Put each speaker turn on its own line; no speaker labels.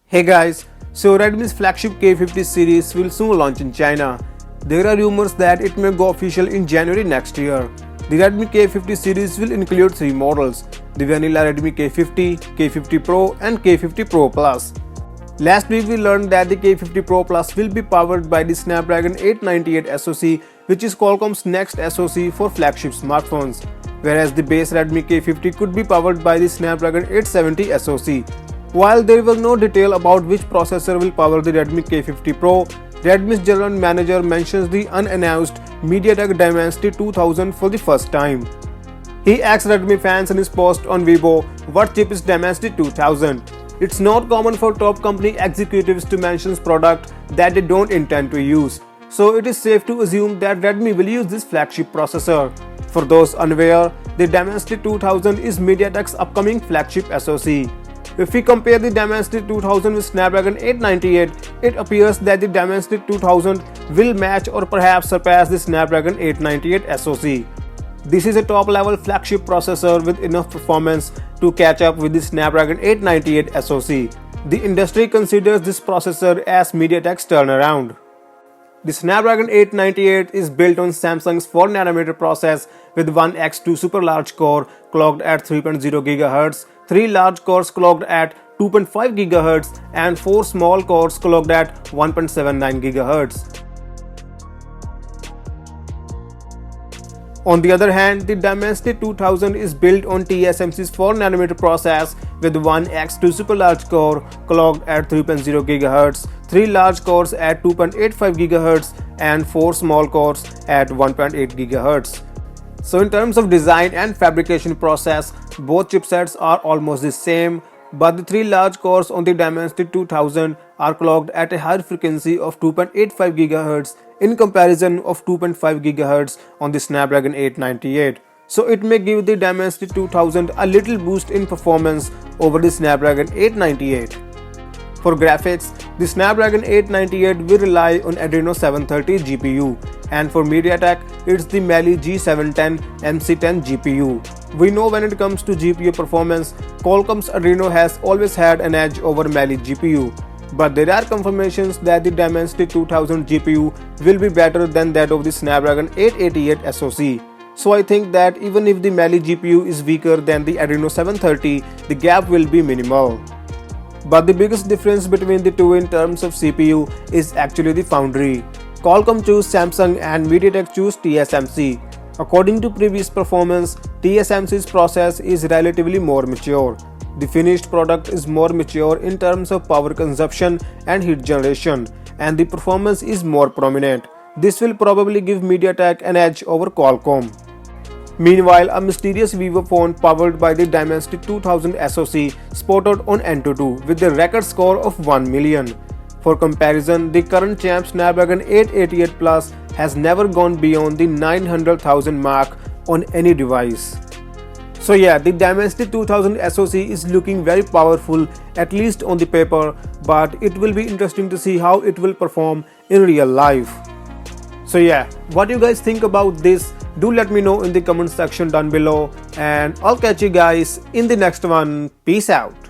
Hey guys, so Redmi's flagship K50 series will soon launch in China. There are rumors that it may go official in January next year. The Redmi K50 series will include three models: the vanilla Redmi K50, K50 Pro and K50 Pro Plus. Last week we learned that the K50 Pro Plus will be powered by the Snapdragon 898 SoC, which is Qualcomm's next SoC for flagship smartphones, whereas the base Redmi K50 could be powered by the Snapdragon 870 SoC. While there was no detail about which processor will power the Redmi K50 Pro, Redmi's general manager mentions the unannounced Mediatek Dimensity 2000 for the first time. He asked Redmi fans in his post on Weibo what chip is Dimensity 2000. It's not common for top company executives to mention product that they don't intend to use, so it is safe to assume that Redmi will use this flagship processor. For those unaware, the Dimensity 2000 is Mediatek's upcoming flagship SoC. If we compare the Dimensity 2000 with Snapdragon 898, it appears that the Dimensity 2000 will match or perhaps surpass the Snapdragon 898 SoC. This is a top-level flagship processor with enough performance to catch up with the Snapdragon 898 SoC. The industry considers this processor as MediaTek's turnaround. The Snapdragon 898 is built on Samsung's 4nm process with one X2 super large core clocked at 3.0 GHz, 3 large cores clocked at 2.5 GHz and 4 small cores clocked at 1.79 GHz. On the other hand, the Dimensity 2000 is built on TSMC's 4nm process with one X2 super large core clocked at 3.0 GHz, 3 large cores at 2.85 GHz and 4 small cores at 1.8 GHz. So in terms of design and fabrication process, both chipsets are almost the same, but the 3 large cores on the Dimensity 2000 are clocked at a higher frequency of 2.85 GHz in comparison of 2.5 GHz on the Snapdragon 898. So it may give the Dimensity 2000 a little boost in performance over the Snapdragon 898. For graphics, the Snapdragon 898 will rely on Adreno 730 GPU, and for MediaTek, it's the Mali G710 MC10 GPU. We know when it comes to GPU performance, Qualcomm's Adreno has always had an edge over Mali GPU, but there are confirmations that the Dimensity 2000 GPU will be better than that of the Snapdragon 888 SoC. So I think that even if the Mali GPU is weaker than the Adreno 730, the gap will be minimal. But the biggest difference between the two in terms of CPU is actually the foundry. Qualcomm chose Samsung and MediaTek chose TSMC. According to previous performance, TSMC's process is relatively more mature. The finished product is more mature in terms of power consumption and heat generation, and the performance is more prominent. This will probably give MediaTek an edge over Qualcomm. Meanwhile, a mysterious Vivo phone powered by the Dimensity 2000 SoC spotted on Antutu with a record score of 1 million. For comparison, the current champ Snapdragon 888 Plus has never gone beyond the 900,000 mark on any device. So yeah, the Dimensity 2000 SoC is looking very powerful, at least on the paper, but it will be interesting to see how it will perform in real life. So yeah, what do you guys think about this? Do let me know in the comment section down below, and I'll catch you guys in the next one. Peace out.